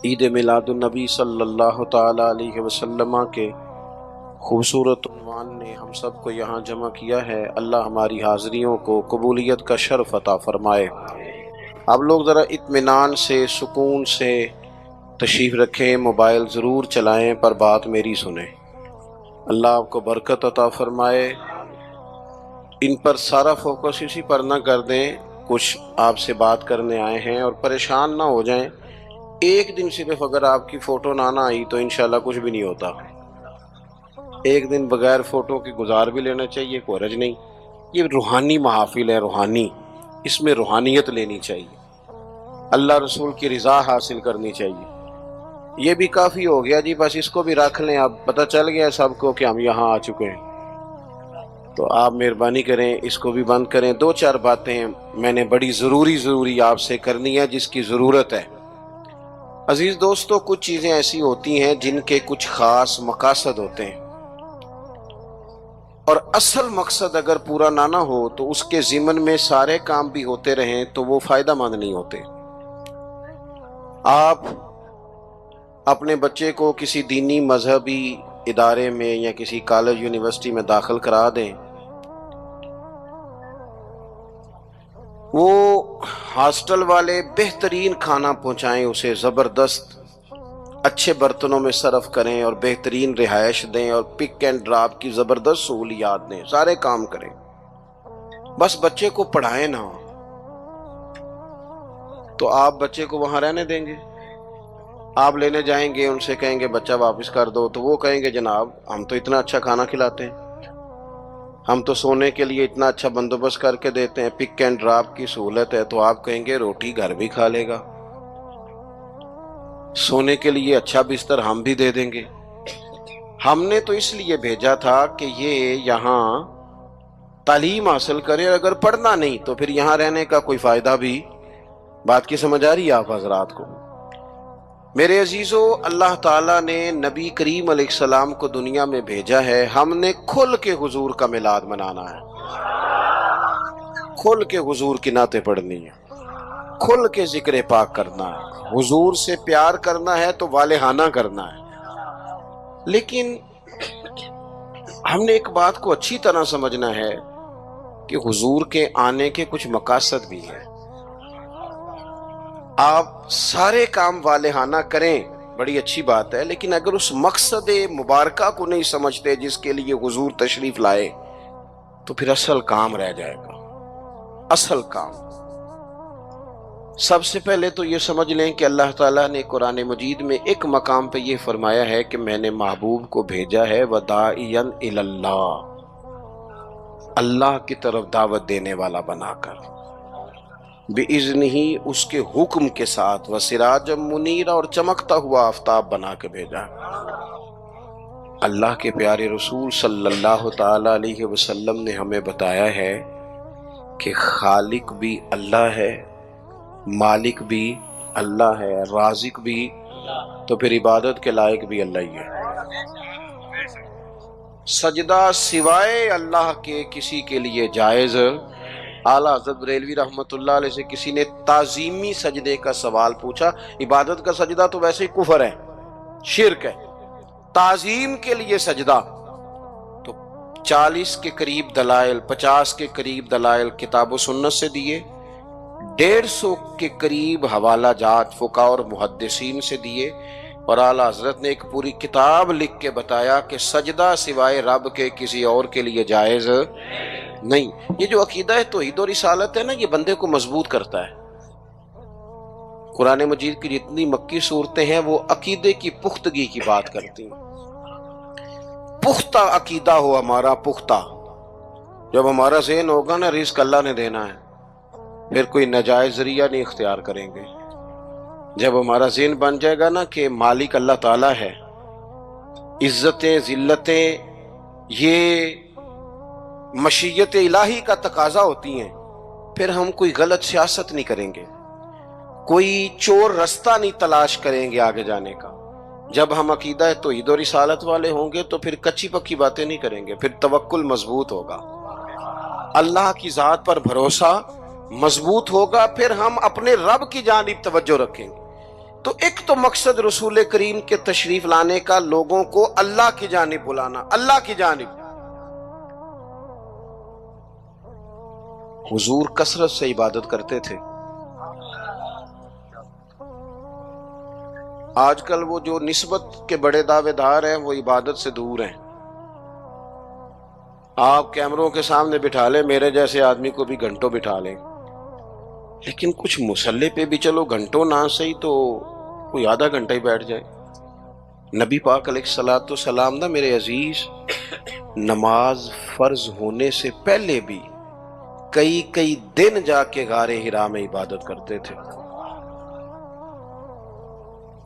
عید میلاد النبی صلی اللہ تعالی علیہ وسلم کے خوبصورت عنوان نے ہم سب کو یہاں جمع کیا ہے۔ اللہ ہماری حاضریوں کو قبولیت کا شرف عطا فرمائے۔ آپ لوگ ذرا اطمینان سے، سکون سے تشریف رکھیں، موبائل ضرور چلائیں پر بات میری سنیں۔ اللہ آپ کو برکت عطا فرمائے۔ ان پر سارا فوکس اسی پر نہ کر دیں، کچھ آپ سے بات کرنے آئے ہیں اور پریشان نہ ہو جائیں۔ ایک دن صرف اگر آپ کی فوٹو نہ آئی تو انشاءاللہ کچھ بھی نہیں ہوتا۔ ایک دن بغیر فوٹو کے گزار بھی لینا چاہیے، کوئی حرج نہیں۔ یہ روحانی محافل ہے، روحانی، اس میں روحانیت لینی چاہیے، اللہ رسول کی رضا حاصل کرنی چاہیے۔ یہ بھی کافی ہو گیا جی، بس اس کو بھی رکھ لیں۔ اب پتہ چل گیا سب کو کہ ہم یہاں آ چکے ہیں، تو آپ مہربانی کریں اس کو بھی بند کریں۔ دو چار باتیں میں نے بڑی ضروری آپ سے کرنی ہے، جس کی ضرورت ہے۔ عزیز دوستو، کچھ چیزیں ایسی ہوتی ہیں جن کے کچھ خاص مقاصد ہوتے ہیں، اور اصل مقصد اگر پورا نہ ہو تو اس کے ضمن میں سارے کام بھی ہوتے رہیں تو وہ فائدہ مند نہیں ہوتے۔ آپ اپنے بچے کو کسی دینی مذہبی ادارے میں یا کسی کالج یونیورسٹی میں داخل کرا دیں، وہ ہاسٹل والے بہترین کھانا پہنچائیں، اسے زبردست اچھے برتنوں میں صرف کریں اور بہترین رہائش دیں اور پک اینڈ ڈراپ کی زبردست سہولیات دیں، سارے کام کریں، بس بچے کو پڑھائیں نہ، تو آپ بچے کو وہاں رہنے دیں گے؟ آپ لینے جائیں گے، ان سے کہیں گے بچہ واپس کر دو، تو وہ کہیں گے جناب ہم تو اتنا اچھا کھانا کھلاتے ہیں، ہم تو سونے کے لیے اتنا اچھا بندوبست کر کے دیتے ہیں، پک اینڈ ڈراپ کی سہولت ہے، تو آپ کہیں گے روٹی گھر بھی کھا لے گا، سونے کے لیے اچھا بستر ہم بھی دے دیں گے۔ ہم نے تو اس لیے بھیجا تھا کہ یہ یہاں تعلیم حاصل کرے، اگر پڑھنا نہیں تو پھر یہاں رہنے کا کوئی فائدہ بھی۔ بات کی سمجھ آ رہی ہے آپ حضرات کو؟ میرے عزیزو، اللہ تعالیٰ نے نبی کریم علیہ السلام کو دنیا میں بھیجا ہے، ہم نے کھل کے حضور کا میلاد منانا ہے، کھل کے حضور کی نعتیں پڑھنی ہے، کھل کے ذکر پاک کرنا ہے، حضور سے پیار کرنا ہے تو والہانہ کرنا ہے۔ لیکن ہم نے ایک بات کو اچھی طرح سمجھنا ہے کہ حضور کے آنے کے کچھ مقاصد بھی ہیں۔ آپ سارے کام والہانہ کریں، بڑی اچھی بات ہے، لیکن اگر اس مقصد مبارکہ کو نہیں سمجھتے جس کے لیے حضور تشریف لائے تو پھر اصل کام رہ جائے گا۔ اصل کام سب سے پہلے تو یہ سمجھ لیں کہ اللہ تعالیٰ نے قرآن مجید میں ایک مقام پہ یہ فرمایا ہے کہ میں نے محبوب کو بھیجا ہے وَدَاعِيًا إِلَى اللَّهِ، اللہ کی طرف دعوت دینے والا بنا کر، بِإِذْنِهِ، اس کے حکم کے ساتھ، وَسِرَاجًا مُنِيرًا، اور چمکتا ہوا آفتاب بنا کے بھیجا۔ اللہ کے پیارے رسول صلی اللہ تعالی علیہ وسلم نے ہمیں بتایا ہے کہ خالق بھی اللہ ہے، مالک بھی اللہ ہے، رازق بھی، تو پھر عبادت کے لائق بھی اللہ ہی ہے۔ سجدہ سوائے اللہ کے کسی کے لیے جائز۔ اعلیٰ حضرت بریلوی رحمۃ اللہ علیہ سے کسی نے تعظیمی سجدے کا سوال پوچھا، عبادت کا سجدہ تو ویسے ہی کفر ہے، شرک ہے، تعظیم کے لیے سجدہ، تو 40 کے قریب دلائل، 50 کے قریب دلائل کتاب و سنت سے دیے، 150 کے قریب حوالہ جات فقہاء اور محدثین سے دیے، اور اعلیٰ حضرت نے ایک پوری کتاب لکھ کے بتایا کہ سجدہ سوائے رب کے کسی اور کے لیے جائز نہیں۔ یہ جو عقیدہ ہے توحید و رسالت ہے نا، یہ بندے کو مضبوط کرتا ہے۔ قرآن مجید کی جتنی مکی صورتیں ہیں وہ عقیدے کی پختگی کی بات کرتی ہیں۔ پختہ عقیدہ ہو ہمارا، پختہ، جب ہمارا ذہن ہوگا نا رزق اللہ نے دینا ہے، پھر کوئی ناجائز ذریعہ نہیں اختیار کریں گے۔ جب ہمارا ذہن بن جائے گا نا کہ مالک اللہ تعالیٰ ہے، عزتیں ذلتیں یہ مشیت الہی کا تقاضا ہوتی ہیں، پھر ہم کوئی غلط سیاست نہیں کریں گے، کوئی چور رستہ نہیں تلاش کریں گے آگے جانے کا۔ جب ہم عقیدہ توحید و رسالت والے ہوں گے تو پھر کچی پکی باتیں نہیں کریں گے، پھر توکل مضبوط ہوگا، اللہ کی ذات پر بھروسہ مضبوط ہوگا، پھر ہم اپنے رب کی جانب توجہ رکھیں گے۔ تو ایک تو مقصد رسول کریم کے تشریف لانے کا لوگوں کو اللہ کی جانب بلانا، اللہ کی جانب۔ حضور کثرت سے عبادت کرتے تھے۔ آج کل وہ جو نسبت کے بڑے دعوے دار ہیں وہ عبادت سے دور ہیں۔ آپ کیمروں کے سامنے بٹھا لیں، میرے جیسے آدمی کو بھی گھنٹوں بٹھا لیں، لیکن کچھ مصلی پہ بھی چلو گھنٹوں نہ صحیح تو کوئی آدھا گھنٹہ ہی بیٹھ جائے۔ نبی پاک علیہ الصلوۃ والسلام نا میرے عزیز، نماز فرض ہونے سے پہلے بھی کئی دن جا کے غار حرا میں عبادت کرتے تھے۔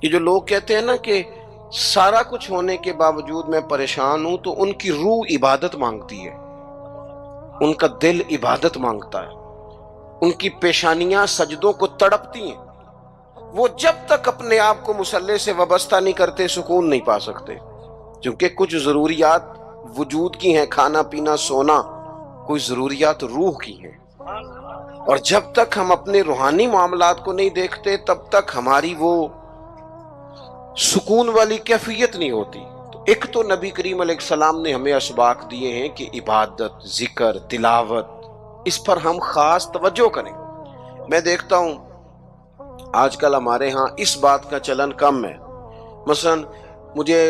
یہ جو لوگ کہتے ہیں نا کہ سارا کچھ ہونے کے باوجود میں پریشان ہوں، تو ان کی روح عبادت مانگتی ہے، ان کا دل عبادت مانگتا ہے، ان کی پیشانیاں سجدوں کو تڑپتی ہیں۔ وہ جب تک اپنے آپ کو مصلی سے وابستہ نہیں کرتے سکون نہیں پا سکتے، کیونکہ کچھ ضروریات وجود کی ہیں، کھانا پینا سونا، کچھ ضروریات روح کی ہیں، اور جب تک ہم اپنے روحانی معاملات کو نہیں دیکھتے تب تک ہماری وہ سکون والی کیفیت نہیں ہوتی۔ تو ایک تو نبی کریم علیہ السلام نے ہمیں اسباق دیے ہیں کہ عبادت، ذکر، تلاوت، اس پر ہم خاص توجہ کریں۔ میں دیکھتا ہوں آج کل ہمارے ہاں اس بات کا چلن کم ہے۔ مثلا مجھے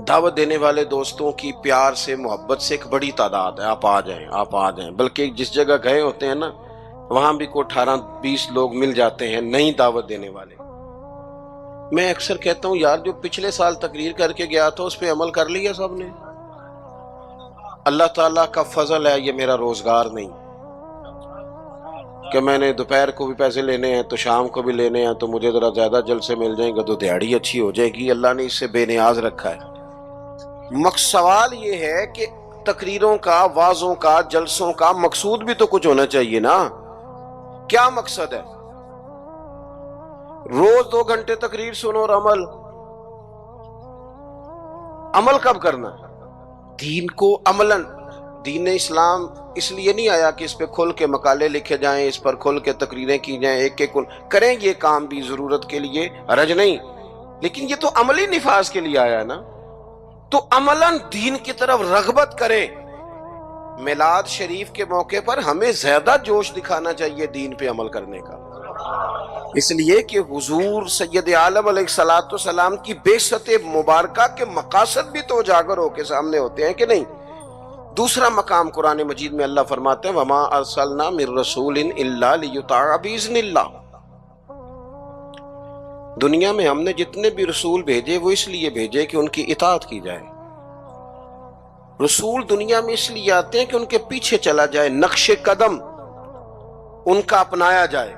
دعوت دینے والے دوستوں کی پیار سے محبت سے ایک بڑی تعداد ہے، آپ آ جائیں، بلکہ جس جگہ گئے ہوتے ہیں نا وہاں بھی کوئی 18-20 لوگ مل جاتے ہیں نئی دعوت دینے والے۔ میں اکثر کہتا ہوں یار جو پچھلے سال تقریر کر کے گیا تھا اس پہ عمل کر لیا سب نے؟ اللہ تعالیٰ کا فضل ہے یہ میرا روزگار نہیں کہ میں نے دوپہر کو بھی پیسے لینے ہیں تو شام کو بھی لینے ہیں، تو مجھے ذرا زیادہ جلسے مل جائیں گے تو دیہڑی اچھی ہو جائے گی۔ اللہ نے اس سے بے نیاز رکھا ہے۔ سوال یہ ہے کہ تقریروں کا، وعظوں کا، جلسوں کا مقصود بھی تو کچھ ہونا چاہیے نا۔ کیا مقصد ہے؟ روز 2 گھنٹے تقریر سنو اور عمل کب کرنا ہے؟ دین کو عملاً، دین اسلام اس لیے نہیں آیا کہ اس پہ کھل کے مقالے لکھے جائیں، اس پر کھل کے تقریریں کی جائیں، ایک کریں یہ کام بھی ضرورت کے لیے، حرج نہیں، لیکن یہ تو عملی نفاذ کے لیے آیا ہے نا۔ تو عملاً دین کی طرف رغبت کریں۔ میلاد شریف کے موقع پر ہمیں زیادہ جوش دکھانا چاہیے دین پہ عمل کرنے کا، اس لیے کہ حضور سید عالم علیہ الصلوۃ والسلام کی بعثت مبارکہ کے مقاصد بھی تو اجاگر ہو کے سامنے ہوتے ہیں کہ نہیں۔ دوسرا مقام قرآن مجید میں اللہ فرماتے ہیں وَمَا أَرْسَلْنَا مِن رَّسُولٍ إِلَّا لِيُطَاعَ بِإِذْنِ اللَّهِ۔ دنیا میں ہم نے جتنے بھی رسول بھیجے وہ اس لیے بھیجے کہ ان کی اطاعت کی جائے۔ رسول دنیا میں اس لیے آتے ہیں کہ ان کے پیچھے چلا جائے، نقش قدم ان کا اپنایا جائے،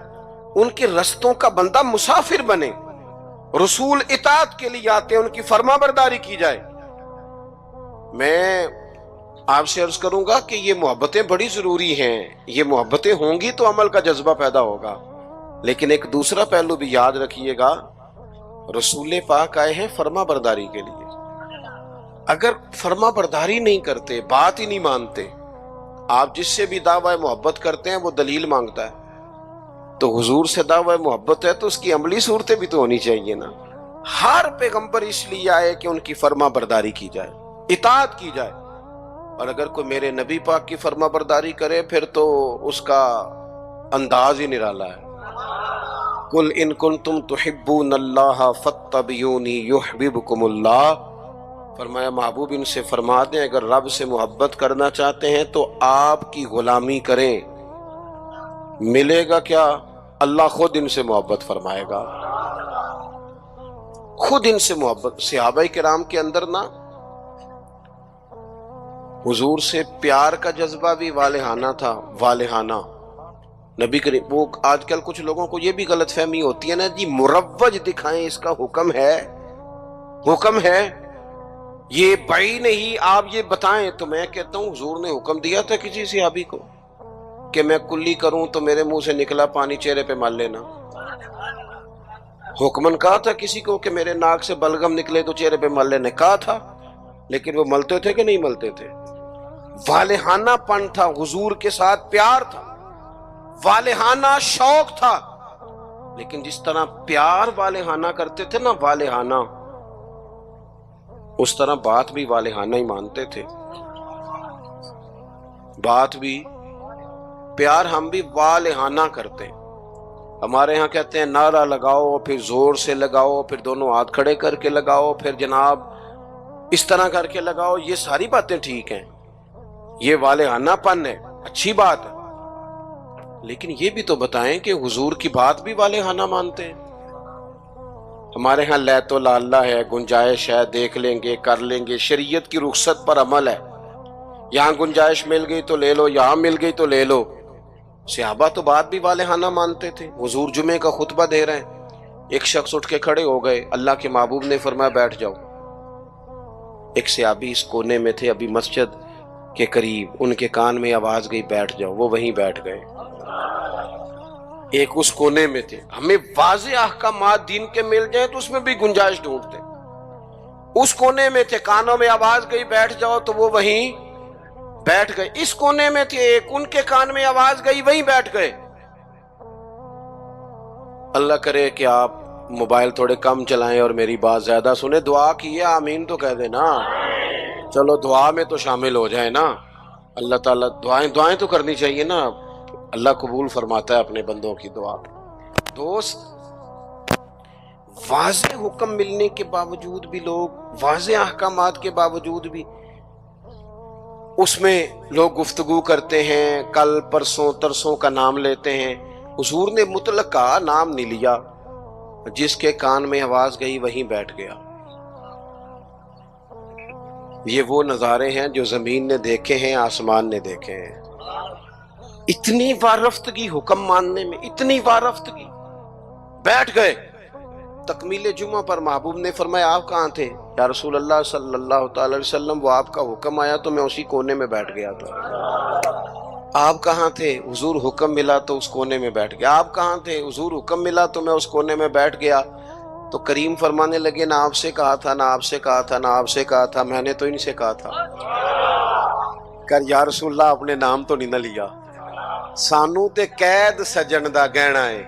ان کے رستوں کا بندہ مسافر بنے۔ رسول اطاعت کے لیے آتے ہیں، ان کی فرما برداری کی جائے۔ میں آپ سے عرض کروں گا کہ یہ محبتیں بڑی ضروری ہیں، یہ محبتیں ہوں گی تو عمل کا جذبہ پیدا ہوگا، لیکن ایک دوسرا پہلو بھی یاد رکھیے گا، رسول پاک آئے ہیں فرما برداری کے لیے۔ اگر فرما برداری نہیں کرتے، بات ہی نہیں مانتے، آپ جس سے بھی دعوی محبت کرتے ہیں وہ دلیل مانگتا ہے، تو حضور سے دعوی محبت ہے تو اس کی عملی صورتیں بھی تو ہونی چاہیے نا۔ ہر پیغمبر اس لیے آئے کہ ان کی فرما برداری کی جائے، اطاعت کی جائے، اور اگر کوئی میرے نبی پاک کی فرما برداری کرے پھر تو اس کا انداز ہی نرالا ہے۔ قُلْ إِن كُنتُمْ تُحِبُّونَ اللَّهَ فَاتَّبِعُونِي يُحْبِبْكُمُ اللَّهُ، فرمایا محبوب ان سے فرما دیں اگر رب سے محبت کرنا چاہتے ہیں تو آپ کی غلامی کریں، ملے گا کیا؟ اللہ خود ان سے محبت فرمائے گا، خود ان سے محبت۔ صحابہ کرام کے اندر نا حضور سے پیار کا جذبہ بھی والہانہ تھا، والہانہ۔ نبی کریم، وہ آج کل کچھ لوگوں کو یہ بھی غلط فہمی ہوتی ہے نا جی مروج دکھائیں، اس کا حکم ہے، حکم ہے، یہ بھائی نہیں آپ یہ بتائیں۔ تو میں کہتا ہوں حضور نے حکم دیا تھا کسی صحابی کو کہ میں کلی کروں تو میرے منہ سے نکلا پانی چہرے پہ مل لینا؟ حکمن کہا تھا کسی کو کہ میرے ناک سے بلغم نکلے تو چہرے پہ مل لینے؟ کہا تھا، لیکن وہ ملتے تھے کہ نہیں ملتے تھے؟ والہانہ پن تھا، حضور کے ساتھ پیار تھا، والہانہ شوق تھا لیکن جس طرح پیار والہانہ کرتے تھے نا، والہانہ، اس طرح بات بھی والہانہ ہی مانتے تھے. بات بھی، پیار ہم بھی والہانہ کرتے ہیں. ہمارے ہاں کہتے ہیں نعرہ لگاؤ، پھر زور سے لگاؤ، پھر دونوں ہاتھ کھڑے کر کے لگاؤ، پھر جناب اس طرح کر کے لگاؤ. یہ ساری باتیں ٹھیک ہیں، یہ والہانہ پن ہے، اچھی بات ہے، لیکن یہ بھی تو بتائیں کہ حضور کی بات بھی والہانہ مانتے ہیں. ہمارے ہاں لیت و لاللہ ہے، گنجائش ہے، دیکھ لیں گے، کر لیں گے، شریعت کی رخصت پر عمل ہے. یہاں گنجائش مل گئی تو لے لو، یہاں مل گئی تو لے لو. صحابہ تو بات بھی والہانہ مانتے تھے. حضور جمعے کا خطبہ دے رہے ہیں، ایک شخص اٹھ کے کھڑے ہو گئے، اللہ کے محبوب نے فرمایا بیٹھ جاؤ. ایک صحابی اس کونے میں تھے ابھی مسجد کے قریب، ان کے کان میں آواز گئی بیٹھ جاؤ، وہ وہیں بیٹھ گئے. ایک اس کونے میں تھے. ہمیں واضح احکامات دین کے مل جائیں تو اس میں بھی گنجائش ڈھونڈتے. اس کونے میں تھے، کانوں میں آواز گئی بیٹھ جاؤ تو وہ وہیں بیٹھ گئے. اس کونے میں تھے ایک، ان کے کان میں آواز گئی وہیں بیٹھ گئے. اللہ کرے کہ آپ موبائل تھوڑے کم چلائیں اور میری بات زیادہ سنیں. دعا کیے آمین تو کہہ دیں نا. چلو دعا میں تو شامل ہو جائیں نا. اللہ تعالیٰ دعائیں تو کرنی چاہیے نا. اللہ قبول فرماتا ہے اپنے بندوں کی دعا. دوست، واضح حکم ملنے کے باوجود بھی لوگ، واضح احکامات کے باوجود بھی اس میں لوگ گفتگو کرتے ہیں، کل پرسوں ترسوں کا نام لیتے ہیں. حضور نے مطلق کا نام نہیں لیا، جس کے کان میں آواز گئی وہیں بیٹھ گیا. یہ وہ نظارے ہیں جو زمین نے دیکھے ہیں، آسمان نے دیکھے ہیں. اتنی وارفتگی حکم ماننے میں، اتنی وارفتگی. بیٹھ گئے. تکمیل جمعہ پر محبوب نے فرمایا آپ کہاں تھے؟ یا رسول اللہ صلی اللہ تعالی علیہ وسلم، وہ آپ کا حکم آیا تو میں اسی کونے میں بیٹھ گیا تھا. آپ کہاں تھے؟ حضور حکم ملا تو اس کونے میں بیٹھ گیا. آپ کہاں تھے؟ حضور حکم ملا تو میں اس کونے میں بیٹھ گیا. تو کریم فرمانے لگے نہ آپ سے کہا تھا، نہ آپ سے کہا تھا، نہ آپ سے کہا تھا، میں نے تو ان سے کہا تھا. کر یا رسول اللہ اپنے نام تو نہیں نہ لیا. سانو تے قید سجن دا گہنا ہے،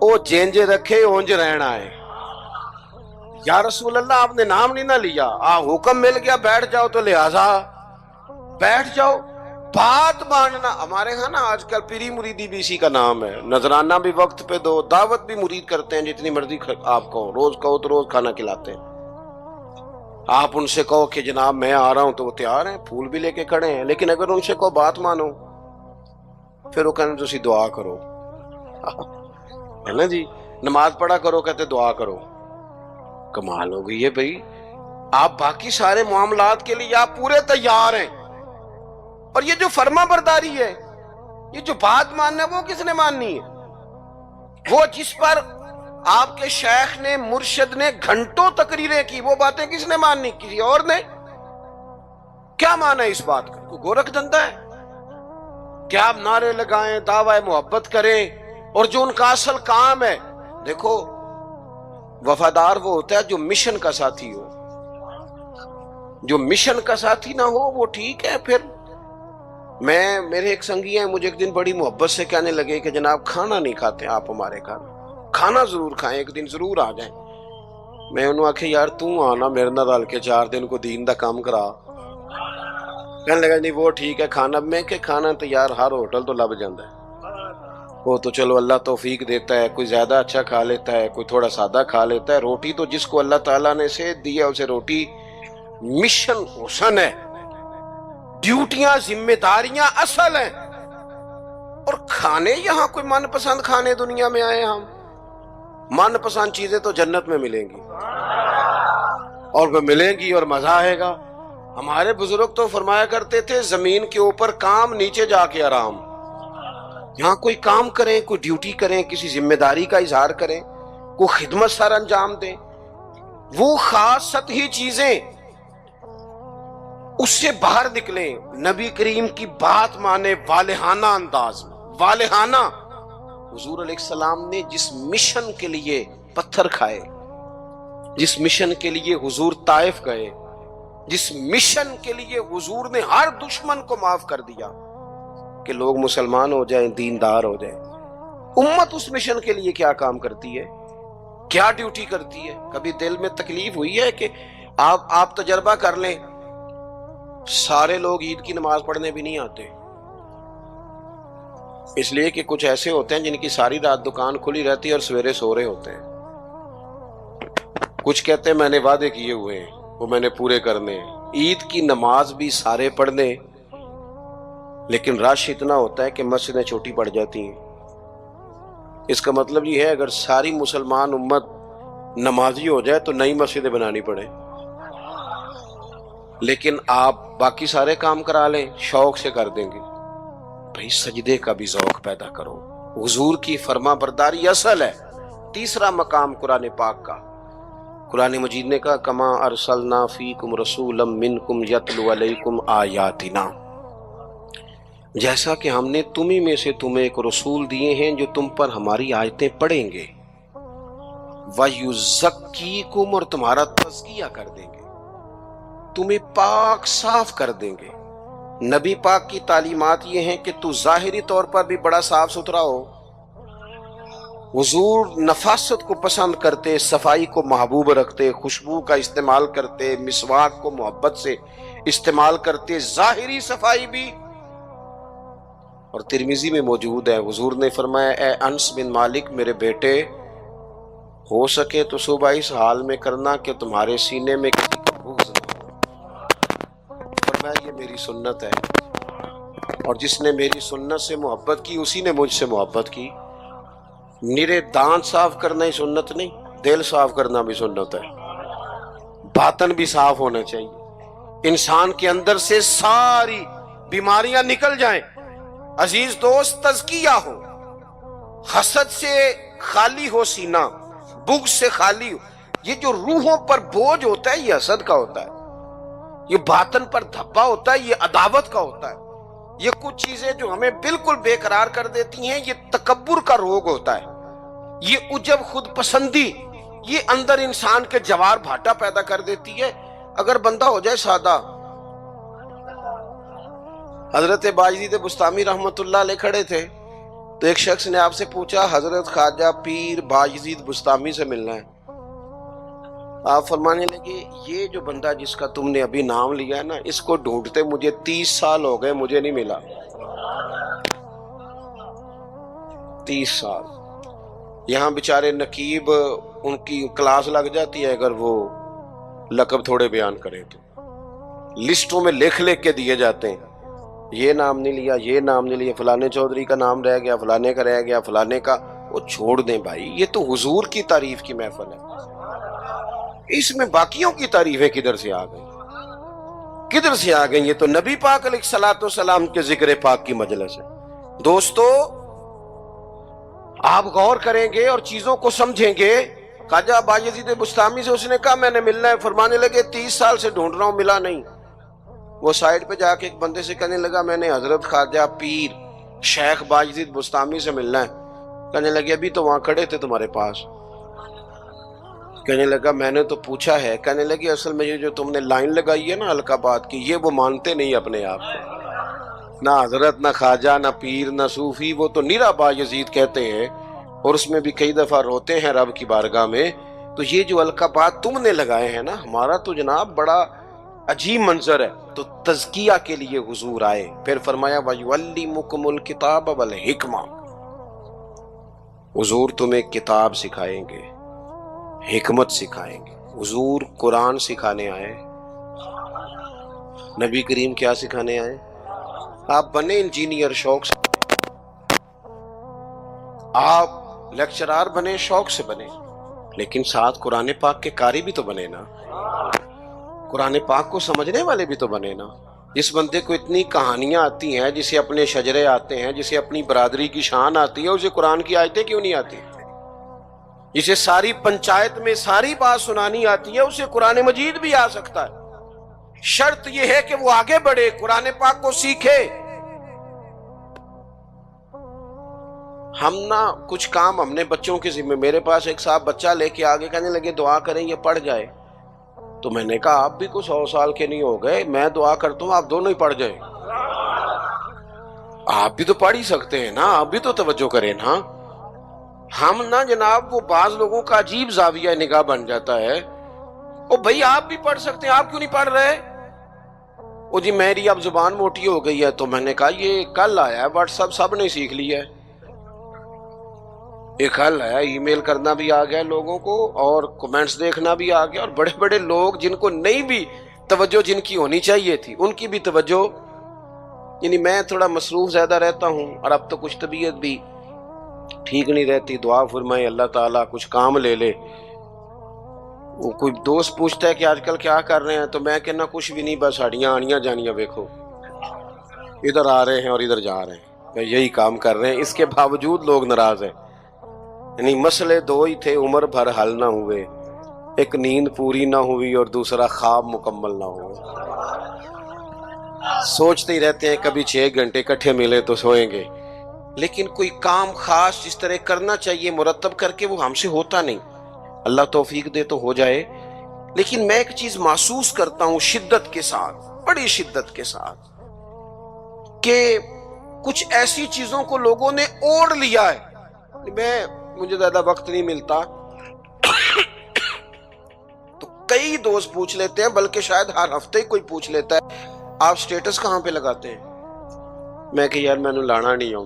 او جینج رکھے اونج رہنا ہے. یا رسول اللہ آپ نے نام نہیں نہ لیا، حکم مل گیا بیٹھ جاؤ تو لہذا بیٹھ جاؤ. بات ماننا ہمارے ہاں نا آج کل پیری مریدی بھی اسی کا نام ہے. نذرانہ بھی وقت پہ دو، دعوت بھی مرید کرتے ہیں جتنی مرضی آپ کہو، روز کہو تو روز کھانا کھلاتے ہیں. آپ ان سے کہو کہ جناب میں آ رہا ہوں تو وہ تیار ہیں، پھول بھی لے کے کھڑے ہیں. لیکن اگر ان سے کہو بات مانو، پھر وہ کہنے تسی دعا کرو، ہے نا جی. نماز پڑھا کرو، کہتے دعا کرو. کمال ہو گئی ہے بھائی. آپ باقی سارے معاملات کے لیے آپ پورے تیار ہیں، اور یہ جو فرما برداری ہے، یہ جو بات ماننا ہے، وہ کس نے ماننی ہے؟ وہ جس پر آپ کے شیخ نے، مرشد نے گھنٹوں تقریریں کی، وہ باتیں کس نے ماننی؟ کسی اور نے. کیا مانا ہے اس بات کا؟ کوئی گورکھ دھندا ہے کہ آپ نعرے لگائیں، دعوی محبت کریں، اور جو ان کا اصل کام ہے؟ دیکھو، وفادار وہ ہوتا ہے جو مشن کا ساتھی ہو. جو مشن کا ساتھی نہ ہو وہ ٹھیک ہے. پھر میرے ایک سنگی ہیں، مجھے ایک دن بڑی محبت سے کہنے لگے کہ جناب کھانا نہیں کھاتے آپ ہمارے گھر، کھانا ضرور کھائیں، ایک دن ضرور آ جائیں. میں انہوں آکھے یار توں آنا میرے نال رل کے 4 دن کو دین دا کام کرا. کہنے لگا نہیں وہ ٹھیک ہے کھانا. میں کہ کھانا تو یار ہر ہوٹل تو لب جاندہ ہے، وہ تو چلو اللہ توفیق دیتا ہے، کوئی زیادہ اچھا کھا لیتا ہے، کوئی تھوڑا سادہ کھا لیتا ہے. روٹی تو جس کو اللہ تعالیٰ نے صحت دی ہے اسے روٹی مشن حسن ہے، ڈیوٹیاں ذمہ داریاں اصل ہیں. اور کھانے یہاں کوئی من پسند کھانے دنیا میں آئے ہم؟ من پسند چیزیں تو جنت میں ملیں گی، اور وہ ملیں گی اور مزہ آئے گا. ہمارے بزرگ تو فرمایا کرتے تھے زمین کے اوپر کام، نیچے جا کے آرام. یہاں کوئی کام کریں، کوئی ڈیوٹی کریں، کسی ذمہ داری کا اظہار کریں، کوئی خدمت سر انجام دیں، وہ خاص سطحی چیزیں اس سے باہر نکلیں. نبی کریم کی بات مانے والہانہ انداز میں. والہانہ. حضور علیہ السلام نے جس مشن کے لیے پتھر کھائے، جس مشن کے لیے حضور طائف گئے، جس مشن کے لیے حضور نے ہر دشمن کو معاف کر دیا کہ لوگ مسلمان ہو جائیں، دیندار ہو جائیں، امت اس مشن کے لیے کیا کام کرتی ہے، کیا ڈیوٹی کرتی ہے؟ کبھی دل میں تکلیف ہوئی ہے کہ آپ تجربہ کر لیں، سارے لوگ عید کی نماز پڑھنے بھی نہیں آتے، اس لیے کہ کچھ ایسے ہوتے ہیں جن کی ساری رات دکان کھلی رہتی ہے اور سویرے سو رہے ہوتے ہیں، کچھ کہتے ہیں میں نے وعدے کیے ہوئے ہیں وہ میں نے پورے کرنے ہیں، عید کی نماز بھی سارے پڑھنے، لیکن رش اتنا ہوتا ہے کہ مسجدیں چھوٹی پڑ جاتی ہیں۔ اس کا مطلب یہ ہے اگر ساری مسلمان امت نمازی ہو جائے تو نئی مسجدیں بنانی پڑے، لیکن آپ باقی سارے کام کرا لیں شوق سے کر دیں گے۔ بھائی سجدے کا بھی ذوق پیدا کرو، حضور کی فرما برداری اصل ہے۔ تیسرا مقام قرآن پاک کا، قرآن مجید نے کہا کما ارسلنا فیکم رسولا منکم یتلو علیکم آیاتنا، جیسا کہ ہم نے تمہیں میں سے تمہیں ایک رسول دیے ہیں جو تم پر ہماری آیتیں پڑھیں گے، وَيُزَكِّيكُمْ، اور تمہارا تزکیہ کر دیں گے، تمہیں پاک صاف کر دیں گے۔ نبی پاک کی تعلیمات یہ ہیں کہ تو ظاہری طور پر بھی بڑا صاف ستھرا ہو۔ حضور نفاست کو پسند کرتے، صفائی کو محبوب رکھتے، خوشبو کا استعمال کرتے، مسواک کو محبت سے استعمال کرتے، ظاہری صفائی بھی۔ اور ترمذی میں موجود ہے، حضور نے فرمایا اے انس بن مالک میرے بیٹے، ہو سکے تو صبح اس حال میں کرنا کہ تمہارے سینے میں کسی کا بغض نہ ہو۔ فرمایا یہ میری سنت ہے، اور جس نے میری سنت سے محبت کی اسی نے مجھ سے محبت کی۔ نرے دانت صاف کرنا ہی سنت نہیں، دل صاف کرنا بھی سنت ہے، باطن بھی صاف ہونا چاہیے، انسان کے اندر سے ساری بیماریاں نکل جائیں۔ عزیز دوست، تزکیہ ہو، حسد سے خالی ہو سینہ، بغض سے خالی ہو۔ یہ جو روحوں پر بوجھ ہوتا ہے یہ حسد کا ہوتا ہے، یہ باطن پر دھبا ہوتا ہے یہ عداوت کا ہوتا ہے۔ یہ کچھ چیزیں جو ہمیں بالکل بے قرار کر دیتی ہیں یہ تکبر کا روگ ہوتا ہے، یہ عجب خود پسندی، یہ اندر انسان کے جوار بھاٹا پیدا کر دیتی ہے۔ اگر بندہ ہو جائے سادہ، حضرت باجزید بستامی رحمت اللہ علیہ کھڑے تھے تو ایک شخص نے آپ سے پوچھا حضرت خواجہ پیر باجزید بستامی سے ملنا ہے۔ آپ فرمانے لگے یہ جو بندہ جس کا تم نے ابھی نام لیا ہے نا، اس کو ڈھونڈتے مجھے 30 سال ہو گئے، مجھے نہیں ملا۔ 30 سال یہاں بیچارے نقیب ان کی کلاس لگ جاتی ہے اگر وہ لقب تھوڑے بیان کریں تو، لسٹوں میں لکھ کے دیے جاتے ہیں، یہ نام نہیں لیا، یہ نام نہیں لیا، فلانے چودھری کا نام رہ گیا، فلانے کا رہ گیا، فلانے کا۔ وہ چھوڑ دیں بھائی، یہ تو حضور کی تعریف کی محفل ہے، اس میں باقیوں کی تعریفیں کدھر سے آ گئی، کدھر سے آ گئی؟ یہ تو نبی پاک علیہ الصلوۃ والسلام کے ذکر پاک کی مجلس ہے۔ دوستو آپ غور کریں گے اور چیزوں کو سمجھیں گے۔ خواجہ باجزید بستامی سے اس نے کہا میں نے ملنا ہے، فرمانے لگے 30 سال سے ڈھونڈ رہا ہوں، ملا نہیں۔ وہ سائڈ پہ جا کے ایک بندے سے کہنے لگا میں نے حضرت خواجہ پیر شیخ باجزید بستامی سے ملنا ہے۔ کہنے لگے ابھی تو وہاں کھڑے تھے تمہارے پاس۔ کہنے لگا میں نے تو پوچھا ہے۔ کہنے لگی اصل میں یہ جو تم نے لائن لگائی ہے نا القابات کی، یہ وہ مانتے نہیں اپنے آپ کو، نہ حضرت نہ خواجہ نہ پیر نہ صوفی، وہ تو نیرا باجزید کہتے ہیں، اور اس میں بھی کئی دفعہ روتے ہیں رب کی بارگاہ میں۔ تو یہ جو القابات تم نے لگائے ہیں نا، ہمارا تو جناب بڑا عجیب منظر ہے۔ تو تزکیہ کے لیے حضور آئے، پھر فرمایا وَيُعَلِّمُكُمُ الْكِتَابَ وَالْحِکْمَةَ، حضور تمہیں کتاب سکھائیں گے، حکمت سکھائیں گے۔ حضور قرآن سکھانے آئے، نبی کریم کیا سکھانے آئے؟ آپ بنے انجینئر شوق سے، آپ لیکچرار بنے شوق سے بنے، لیکن ساتھ قرآن پاک کے قاری بھی تو بنے نا، قرآن پاک کو سمجھنے والے بھی تو بنے نا۔ جس بندے کو اتنی کہانیاں آتی ہیں، جسے اپنے شجرے آتے ہیں، جسے اپنی برادری کی شان آتی ہے، اسے قرآن کی آیتیں کیوں نہیں آتی؟ جسے ساری پنچایت میں ساری بات سنانی آتی ہے، اسے قرآن مجید بھی آ سکتا ہے۔ شرط یہ ہے کہ وہ آگے بڑھے، قرآن پاک کو سیکھے۔ ہم نا کچھ کام ہم نے بچوں کے ذمہ، میرے پاس ایک صاحب بچہ لے کے آگے کہنے لگے دعا کریں یہ پڑھ جائے، تو میں نے کہا آپ بھی کو 100 سال کے نہیں ہو گئے، میں دعا کرتا ہوں آپ دونوں ہی پڑھ جائیں، آپ بھی تو پڑھ ہی سکتے ہیں نا، آپ بھی تو توجہ کریں نا۔ ہم نا جناب وہ بعض لوگوں کا عجیب زاویہ نگاہ بن جاتا ہے، او بھائی آپ بھی پڑھ سکتے ہیں، آپ کیوں نہیں پڑھ رہے؟ او جی میری اب زبان موٹی ہو گئی ہے، تو میں نے کہا یہ کل آیا ہے واٹس ایپ سب نے سیکھ لیا ہے، یہ کل آیا، ای میل کرنا بھی آ گیا لوگوں کو اور کمنٹس دیکھنا بھی آ گیا، اور بڑے بڑے لوگ جن کو نہیں بھی توجہ جن کی ہونی چاہیے تھی ان کی بھی توجہ، یعنی میں تھوڑا مصروف زیادہ رہتا ہوں اور اب تو کچھ طبیعت بھی ٹھیک نہیں رہتی، دعا فرمائے اللہ تعالیٰ کچھ کام لے لے۔ وہ کوئی دوست پوچھتا ہے کہ آج کل کیا کر رہے ہیں، تو میں کہنا کچھ بھی نہیں، بس ہڈیاں آنیاں جانیاں دیکھو، ادھر آ رہے ہیں اور ادھر جا رہے ہیں، میں یہی کام کر رہے ہیں، اس کے باوجود لوگ ناراض ہیں۔ یعنی مسئلے دو ہی تھے، عمر بھر حل نہ ہوئے، ایک نیند پوری نہ ہوئی اور دوسرا خواب مکمل نہ ہوئے۔ سوچتے ہی رہتے ہیں کبھی 6 گھنٹے اکٹھے ملے تو سوئیں گے، لیکن کوئی کام خاص جس طرح کرنا چاہیے مرتب کر کے وہ ہم سے ہوتا نہیں۔ اللہ توفیق دے تو ہو جائے، لیکن میں ایک چیز محسوس کرتا ہوں شدت کے ساتھ، بڑی شدت کے ساتھ، کہ کچھ ایسی چیزوں کو لوگوں نے اوڑھ لیا ہے۔ مجھے زیادہ وقت نہیں ملتا تو کئی دوست پوچھ لیتے ہیں، بلکہ شاید ہر ہفتے ہی کوئی پوچھ لیتا ہے آپ سٹیٹس کہاں پہ لگاتے ہیں؟ میں کہ یار میں نے لانا نہیں آؤں،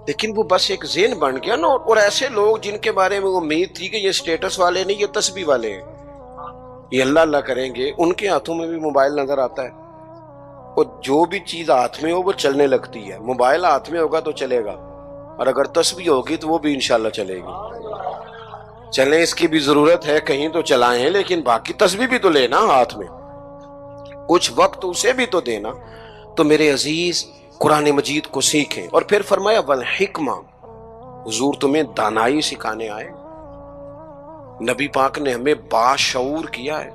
لیکن وہ بس ایک ذہن بن گیا نا، اور ایسے لوگ جن کے بارے میں امید تھی کہ یہ سٹیٹس والے نہیں، یہ تسبیح والے ہیں، یہ اللہ اللہ کریں گے، ان کے ہاتھوں میں بھی موبائل نظر آتا ہے، اور جو بھی چیز ہاتھ میں ہو وہ چلنے لگتی ہے۔ موبائل ہاتھ میں ہوگا تو چلے گا، اور اگر تسبیح ہوگی تو وہ بھی انشاءاللہ چلے گی۔ چلیں، اس کی بھی ضرورت ہے، کہیں تو چلائیں، لیکن باقی تسبیح بھی تو لینا ہاتھ میں، کچھ وقت اسے بھی تو دینا۔ تو میرے عزیز قرآن مجید کو سیکھیں، اور پھر فرمایا والحکمہ، حضور تمہیں دانائی سکھانے آئے۔ نبی پاک نے ہمیں باشعور کیا ہے۔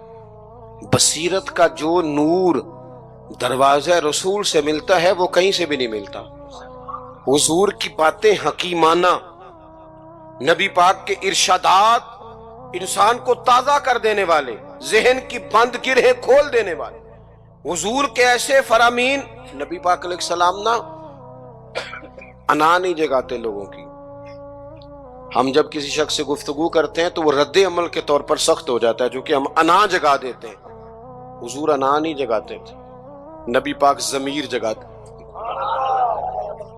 بصیرت کا جو نور دروازہ رسول سے ملتا ہے وہ کہیں سے بھی نہیں ملتا۔ حضور کی باتیں حکیمانہ، نبی پاک کے ارشادات انسان کو تازہ کر دینے والے، ذہن کی بند گرہیں کھول دینے والے، حضور کے ایسے فرامین۔ نبی پاک علیہ السلام نا انا نہیں جگاتے لوگوں کی۔ ہم جب کسی شخص سے گفتگو کرتے ہیں تو وہ رد عمل کے طور پر سخت ہو جاتا ہے، چونکہ ہم انا جگا دیتے ہیں۔ حضور انا نہیں جگاتے تھے، نبی پاک ضمیر جگاتے۔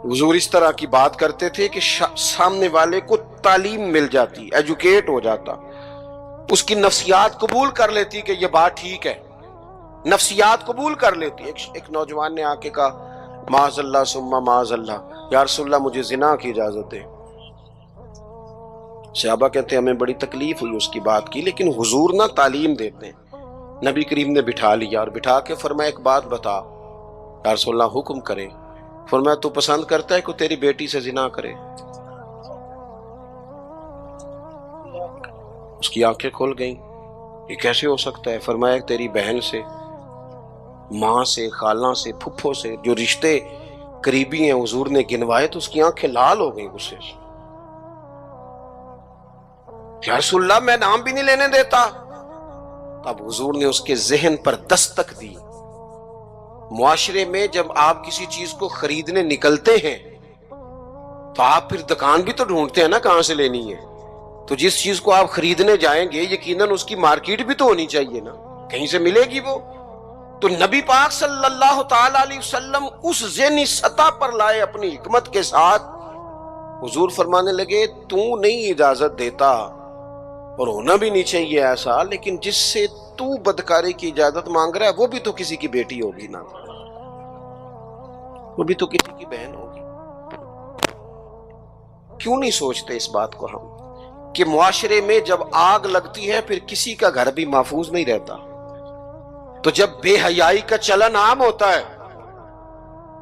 حضور اس طرح کی بات کرتے تھے کہ سامنے والے کو تعلیم مل جاتی، ایجوکیٹ ہو جاتا، اس کی نفسیات قبول کر لیتی کہ یہ بات ٹھیک ہے، نفسیات قبول کر لیتی۔ ایک نوجوان نے آ کے کہا معاذ اللہ ثم معاذ اللہ، یا رسول اللہ مجھے زنا کی اجازت دے۔ صحابہ کہتے ہیں ہمیں بڑی تکلیف ہوئی اس کی بات کی، لیکن حضور نہ تعلیم دیتے ہیں۔ نبی کریم نے بٹھا لیا اور بٹھا کے فرمایا ایک بات بتا، یا رسول اللہ حکم کرے۔ فرمایا تو پسند کرتا ہے کہ تیری بیٹی سے زنا کرے؟ اس کی آنکھیں کھل گئیں، یہ کیسے ہو سکتا ہے؟ فرمایا تیری بہن سے، ماں سے، خالہ سے، پھپھو سے، جو رشتے قریبی ہیں حضور نے گنوائے، تو اس کی آنکھیں لال ہو گئیں غصے سے۔ یا رسول اللہ میں نام بھی نہیں لینے دیتا۔ اب حضور نے اس کے ذہن پر دستک دی۔ معاشرے میں جب آپ کسی چیز کو خریدنے نکلتے ہیں تو آپ پھر دکان بھی تو ڈھونڈتے ہیں نا کہاں سے لینی ہے، تو جس چیز کو آپ خریدنے جائیں گے یقیناً اس کی مارکیٹ بھی تو ہونی چاہیے نا، کہیں سے ملے گی وہ۔ تو نبی پاک صلی اللہ تعالی علیہ وسلم اس ذہنی سطح پر لائے اپنی حکمت کے ساتھ۔ حضور فرمانے لگے تو نہیں اجازت دیتا، اور ہونا بھی نہیں چاہیے ایسا، لیکن جس سے تو بدکاری کی اجازت مانگ رہا ہے وہ بھی تو کسی کی بیٹی ہوگی نا، وہ بھی تو کسی کی بہن ہوگی۔ کیوں نہیں سوچتے اس بات کو ہم کہ معاشرے میں جب آگ لگتی ہے پھر کسی کا گھر بھی محفوظ نہیں رہتا۔ تو جب بے حیائی کا چلن عام ہوتا ہے،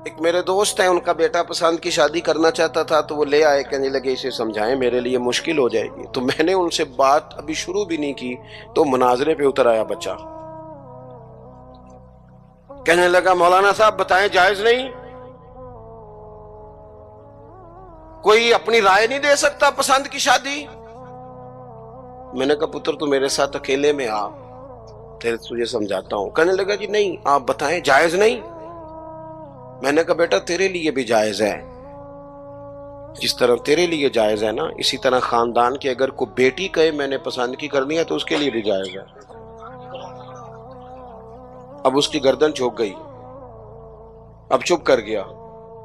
ایک میرے دوست ہیں، ان کا بیٹا پسند کی شادی کرنا چاہتا تھا تو وہ لے آئے، کہنے لگے اسے سمجھائیں میرے لیے مشکل ہو جائے گی۔ تو میں نے ان سے بات ابھی شروع بھی نہیں کی تو مناظرے پہ اتر آیا بچہ، کہنے لگا مولانا صاحب بتائیں جائز نہیں؟ کوئی اپنی رائے نہیں دے سکتا پسند کی شادی؟ میں نے کہا پتر تو میرے ساتھ اکیلے میں آ، تجھے سمجھاتا ہوں۔ کہنے لگا جی نہیں آپ بتائیں جائز نہیں؟ میں نے کہا بیٹا تیرے لیے بھی جائز ہے، جس طرح تیرے لیے جائز ہے نا، اسی طرح خاندان کی اگر کوئی بیٹی کہے میں نے پسند کی کرنی ہے تو اس کے لیے بھی جائز ہے۔ اب اس کی گردن جھک گئی، اب چپ کر گیا۔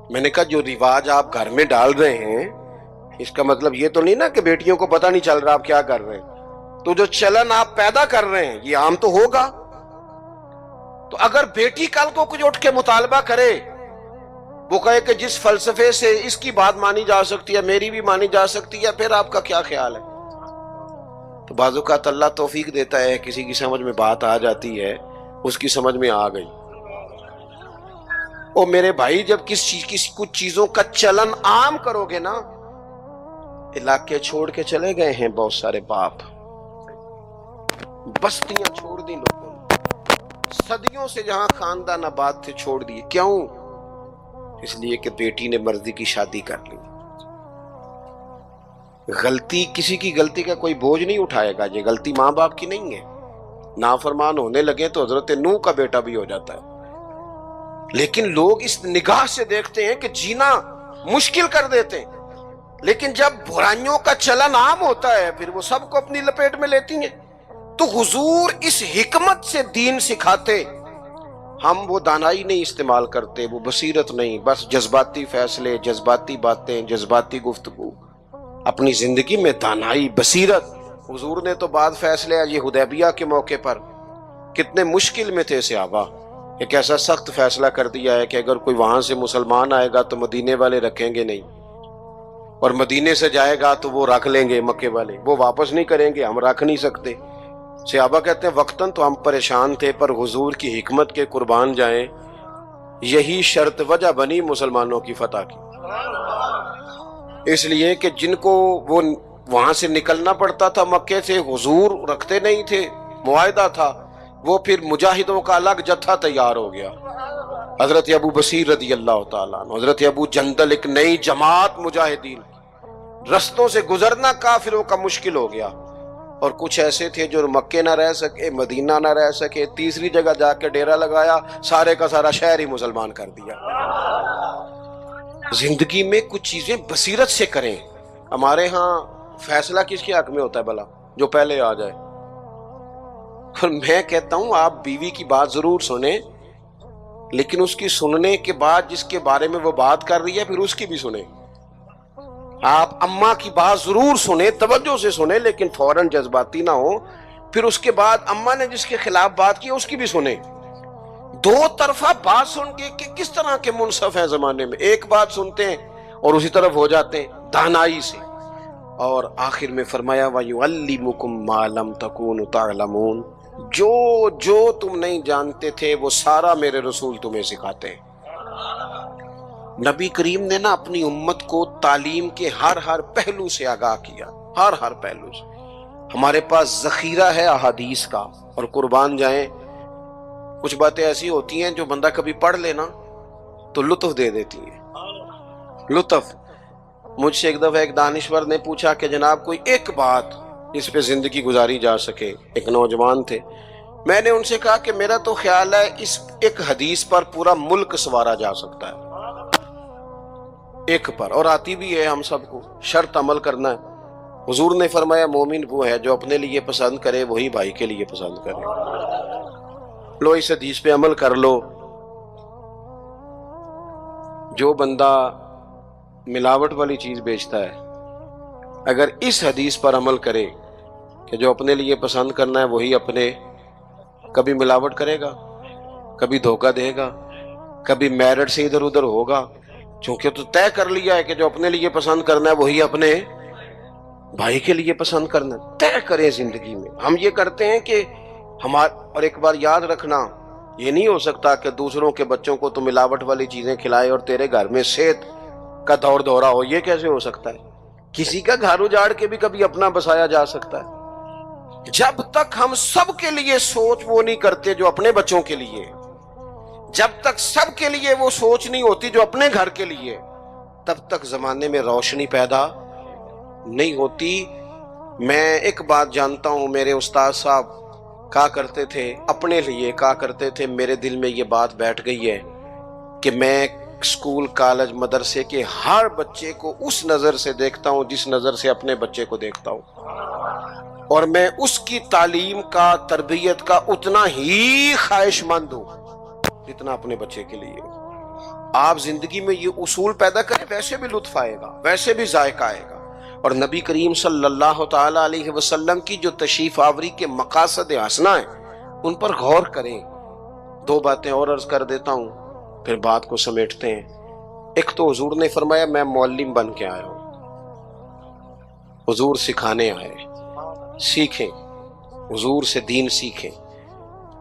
میں نے کہا جو رواج آپ گھر میں ڈال رہے ہیں اس کا مطلب یہ تو نہیں نا کہ بیٹیوں کو پتہ نہیں چل رہا آپ کیا کر رہے ہیں، تو جو چلن آپ پیدا کر رہے ہیں یہ عام تو ہوگا۔ تو اگر بیٹی کل کو کچھ اٹھ کے مطالبہ کرے، وہ کہے کہ جس فلسفے سے اس کی بات مانی جا سکتی ہے میری بھی مانی جا سکتی ہے، پھر آپ کا کیا خیال ہے؟ تو بعض اوقات اللہ توفیق دیتا ہے، کسی کی سمجھ میں بات آ جاتی ہے، اس کی سمجھ میں آ گئی۔ اور میرے بھائی جب کچھ چیزوں کا چلن عام کرو گے نا، علاقے چھوڑ کے چلے گئے ہیں بہت سارے باپ، بستیاں چھوڑ دی لوگوں نے، صدیوں سے جہاں خاندان آباد تھے چھوڑ دیے۔ کیوں؟ اس لیے کہ بیٹی نے مرضی کی شادی کر لی۔ غلطی کسی کی غلطی کا کوئی بوجھ نہیں اٹھائے گا، یہ غلطی ماں باپ کی نہیں ہے۔ نافرمان ہونے لگے تو حضرت نوح کا بیٹا بھی ہو جاتا ہے، لیکن لوگ اس نگاہ سے دیکھتے ہیں کہ جینا مشکل کر دیتے ہیں، لیکن جب برائیوں کا چلن عام ہوتا ہے پھر وہ سب کو اپنی لپیٹ میں لیتی ہیں۔ تو حضور اس حکمت سے دین سکھاتے، ہم وہ دانائی نہیں استعمال کرتے، وہ بصیرت نہیں، بس جذباتی فیصلے، جذباتی باتیں، جذباتی گفتگو۔ اپنی زندگی میں دانائی، بصیرت۔ حضور نے تو بعد فیصلے یہ حدیبیہ کے موقع پر کتنے مشکل میں تھے صحابہ، ایک ایسا سخت فیصلہ کر دیا ہے کہ اگر کوئی وہاں سے مسلمان آئے گا تو مدینے والے رکھیں گے نہیں، اور مدینے سے جائے گا تو وہ رکھ لیں گے مکے والے، وہ واپس نہیں کریں گے، ہم رکھ نہیں سکتے۔ صحابہ کہتے ہیں وقتاً تو ہم پریشان تھے، پر حضور کی حکمت کے قربان جائیں، یہی شرط وجہ بنی مسلمانوں کی فتح کی۔ اس لیے کہ جن کو وہ وہاں سے نکلنا پڑتا تھا مکے سے، حضور رکھتے نہیں تھے، معاہدہ تھا، وہ پھر مجاہدوں کا الگ جتھا تیار ہو گیا۔ حضرت ابو بصیر رضی اللہ تعالیٰ عنہ، حضرت ابو جندل، ایک نئی جماعت مجاہدین، رستوں سے گزرنا کافروں کا مشکل ہو گیا۔ اور کچھ ایسے تھے جو مکے نہ رہ سکے، مدینہ نہ رہ سکے، تیسری جگہ جا کے ڈیرا لگایا، سارے کا سارا شہر ہی مسلمان کر دیا۔ زندگی میں کچھ چیزیں بصیرت سے کریں۔ ہمارے ہاں فیصلہ کس کے حق میں ہوتا ہے بھلا؟ جو پہلے آ جائے۔ اور میں کہتا ہوں آپ بیوی کی بات ضرور سنیں، لیکن اس کی سننے کے بعد جس کے بارے میں وہ بات کر رہی ہے پھر اس کی بھی سنیں۔ آپ اماں کی بات ضرور سنیں، توجہ سے سنیں، لیکن فوراً جذباتی نہ ہو۔ پھر اس کے بعد اماں نے جس کے خلاف بات کی اس کی بھی سنیں۔ دو طرفہ بات سن کے کہ کس طرح کے منصف ہیں زمانے میں، ایک بات سنتے ہیں اور اسی طرف ہو جاتے ہیں دانائی سے۔ اور آخر میں فرمایا وَيُعَلِّمُكُم مَّا لَمْ تَكُونُوا تَعْلَمُونَ، جو تم نہیں جانتے تھے وہ سارا میرے رسول تمہیں سکھاتے ہیں۔ نبی کریم نے نا اپنی امت کو تعلیم کے ہر پہلو سے آگاہ کیا، ہر پہلو سے۔ ہمارے پاس ذخیرہ ہے احادیث کا، اور قربان جائیں کچھ باتیں ایسی ہوتی ہیں جو بندہ کبھی پڑھ لینا تو لطف دے دیتی ہیں، لطف۔ مجھ سے ایک دفعہ ایک دانشور نے پوچھا کہ جناب کوئی ایک بات جس پہ زندگی گزاری جا سکے، ایک نوجوان تھے۔ میں نے ان سے کہا کہ میرا تو خیال ہے اس ایک حدیث پر پورا ملک سنوارا جا سکتا ہے، ایک پر، اور آتی بھی ہے ہم سب کو، شرط عمل کرنا ہے۔ حضور نے فرمایا مومن وہ ہے جو اپنے لیے پسند کرے وہی بھائی کے لیے پسند کرے۔ لو اس حدیث پہ عمل کر لو۔ جو بندہ ملاوٹ والی چیز بیچتا ہے اگر اس حدیث پر عمل کرے کہ جو اپنے لیے پسند کرنا ہے وہی اپنے، کبھی ملاوٹ کرے گا، کبھی دھوکہ دے گا، کبھی میرٹ سے ادھر ادھر ہوگا، چونکہ تو طے کر لیا ہے کہ جو اپنے لیے پسند کرنا ہے وہی اپنے بھائی کے لیے پسند کرنا ہے۔ طے کریں زندگی میں۔ ہم یہ کرتے ہیں کہ اور ایک بار یاد رکھنا، یہ نہیں ہو سکتا کہ دوسروں کے بچوں کو تو ملاوٹ والی چیزیں کھلائے اور تیرے گھر میں صحت کا دور دورہ ہو، یہ کیسے ہو سکتا ہے؟ کسی کا گھر اجاڑ کے بھی کبھی اپنا بسایا جا سکتا ہے۔ جب تک ہم سب کے لیے سوچ وہ نہیں کرتے جو اپنے بچوں کے لیے، جب تک سب کے لیے وہ سوچ نہیں ہوتی جو اپنے گھر کے لیے، تب تک زمانے میں روشنی پیدا نہیں ہوتی۔ میں ایک بات جانتا ہوں، میرے استاد صاحب کہا کرتے تھے، اپنے لیے کہا کرتے تھے، میرے دل میں یہ بات بیٹھ گئی ہے کہ میں اسکول کالج مدرسے کے ہر بچے کو اس نظر سے دیکھتا ہوں جس نظر سے اپنے بچے کو دیکھتا ہوں، اور میں اس کی تعلیم کا، تربیت کا اتنا ہی خواہش مند ہوں جتنا اپنے بچے کے لیے۔ آپ زندگی میں یہ اصول پیدا کریں، ویسے بھی لطف آئے گا، ویسے بھی ذائقہ آئے گا۔ اور نبی کریم صلی اللہ تعالی علیہ وسلم کی جو تشریف آوری کے مقاصد حسنہ ہیں ان پر غور کریں۔ دو باتیں اور عرض کر دیتا ہوں پھر بات کو سمیٹتے ہیں۔ ایک تو حضور نے فرمایا میں معلم بن کے آیا ہوں، حضور سکھانے آئے، سیکھیں، حضور سے دین سیکھیں۔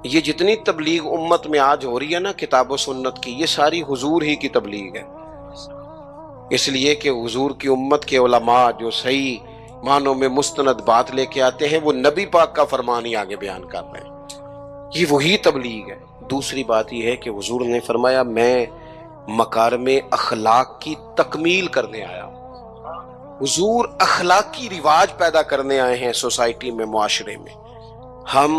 یہ جتنی تبلیغ امت میں آج ہو رہی ہے نا کتاب و سنت کی، یہ ساری حضور ہی کی تبلیغ ہے، اس لیے کہ حضور کی امت کے علماء جو صحیح معنوں میں مستند بات لے کے آتے ہیں وہ نبی پاک کا فرمان ہی آگے بیان کر رہے ہیں، یہ وہی تبلیغ ہے۔ دوسری بات یہ ہے کہ حضور نے فرمایا میں مکارم اخلاق کی تکمیل کرنے آیا ہوں۔ حضور اخلاقی رواج پیدا کرنے آئے ہیں سوسائٹی میں، معاشرے میں۔ ہم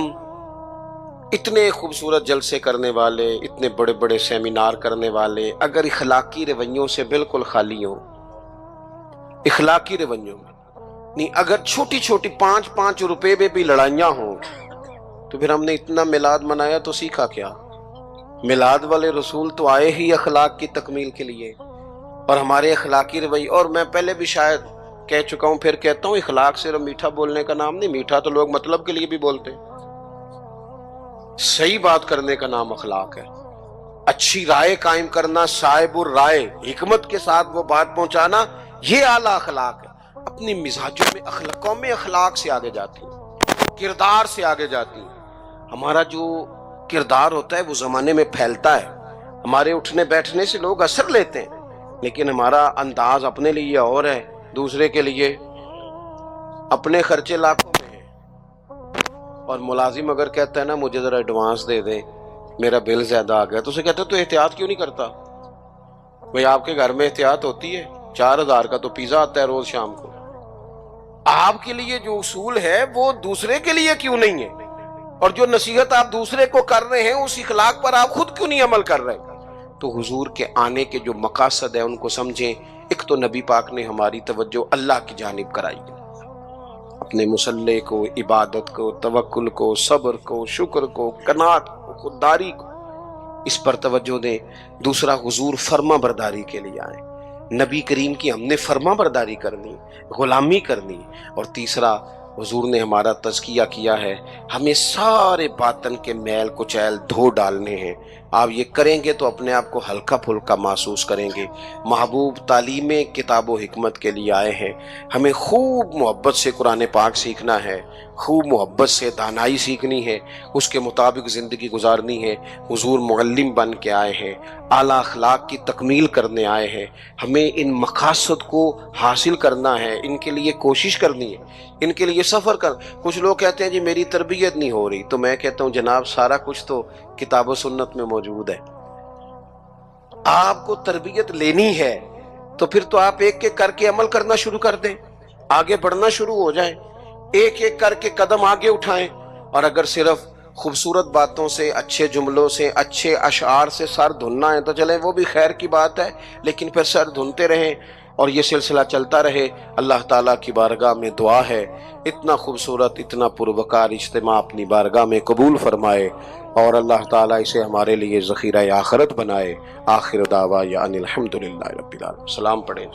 اتنے خوبصورت جلسے کرنے والے، اتنے بڑے بڑے سیمینار کرنے والے، اگر اخلاقی رویوں سے بالکل خالی ہوں، اخلاقی رویوں میں نہیں، اگر چھوٹی چھوٹی 5 روپے میں بھی لڑائیاں ہوں تو پھر ہم نے اتنا میلاد منایا تو سیکھا کیا؟ میلاد والے رسول تو آئے ہی اخلاق کی تکمیل کے لیے، اور ہمارے اخلاقی رویے، اور میں پہلے بھی شاید کہہ چکا ہوں، پھر کہتا ہوں، اخلاق صرف میٹھا بولنے کا نام نہیں، میٹھا تو لوگ مطلب کے لیے بھی بولتے ہیں، صحیح بات کرنے کا نام اخلاق ہے۔ اچھی رائے قائم کرنا، صاحب الرائے، حکمت کے ساتھ وہ بات پہنچانا، یہ اعلیٰ اخلاق ہے۔ اپنی مزاجوں میں قومیں اخلاق سے آگے جاتی ہیں، کردار سے آگے جاتی ہیں۔ ہمارا جو کردار ہوتا ہے وہ زمانے میں پھیلتا ہے، ہمارے اٹھنے بیٹھنے سے لوگ اثر لیتے ہیں، لیکن ہمارا انداز اپنے لیے اور ہے، دوسرے کے لیے اپنے خرچے لاکھوں میں ہیں۔ اور ملازم اگر کہتا ہے نا مجھے ذرا ایڈوانس دے دیں، میرا بل زیادہ آ گیا، تو اسے کہتے تو احتیاط کیوں نہیں کرتا؟ بھئی آپ کے گھر میں احتیاط ہوتی ہے؟ 4000 کا تو پیزا آتا ہے روز شام کو، آپ کے لیے جو اصول ہے وہ دوسرے کے لیے کیوں نہیں ہے؟ اور جو نصیحت آپ دوسرے کو کر رہے ہیں اس اخلاق پر آپ خود کیوں نہیں عمل کر رہے؟ تو حضور کے آنے کے جو مقاصد ہیں ان کو سمجھیں۔ ایک تو نبی پاک نے ہماری توجہ اللہ کی جانب کرائی، اپنے مصلح کو، عبادت کو، توکل کو، صبر کو، شکر کو، قناعت کو، خودداری کو، اس پر توجہ دیں۔ دوسرا، حضور فرما برداری کے لیے آئے، نبی کریم کی ہم نے فرما برداری کرنی، غلامی کرنی۔ اور تیسرا، حضور نے ہمارا تزکیہ کیا ہے، ہمیں سارے باطن کے میل کچیل دھو ڈالنے ہیں۔ آپ یہ کریں گے تو اپنے آپ کو ہلکا پھلکا محسوس کریں گے۔ محبوب تعلیم کتاب و حکمت کے لیے آئے ہیں، ہمیں خوب محبت سے قرآن پاک سیکھنا ہے، خوب محبت سے دانائی سیکھنی ہے، اس کے مطابق زندگی گزارنی ہے۔ حضور معلم بن کے آئے ہیں، اعلیٰ اخلاق کی تکمیل کرنے آئے ہیں، ہمیں ان مقاصد کو حاصل کرنا ہے، ان کے لیے کوشش کرنی ہے، ان کے لیے سفر کر۔ کچھ لوگ کہتے ہیں جی میری تربیت نہیں ہو رہی، تو میں کہتا ہوں جناب سارا کچھ تو کتاب و سنت میں موجود ہے۔ آپ کو تربیت لینی ہے تو پھر تو آپ ایک ایک کر کے عمل کرنا شروع کر دیں، آگے بڑھنا شروع ہو جائیں، ایک ایک کر کے قدم آگے اٹھائیں۔ اور اگر صرف خوبصورت باتوں سے، اچھے جملوں سے، اچھے اشعار سے سر دھلنا ہے تو چلیں وہ بھی خیر کی بات ہے، لیکن پھر سر دھلتے رہیں اور یہ سلسلہ چلتا رہے۔ اللہ تعالیٰ کی بارگاہ میں دعا ہے اتنا خوبصورت، اتنا پروقار اجتماع اپنی بارگاہ میں قبول فرمائے، اور اللہ تعالیٰ اسے ہمارے لیے ذخیرہ آخرت بنائے۔ آخر دعوانا ان الحمدللہ رب العالمین۔ سلام پڑھیں۔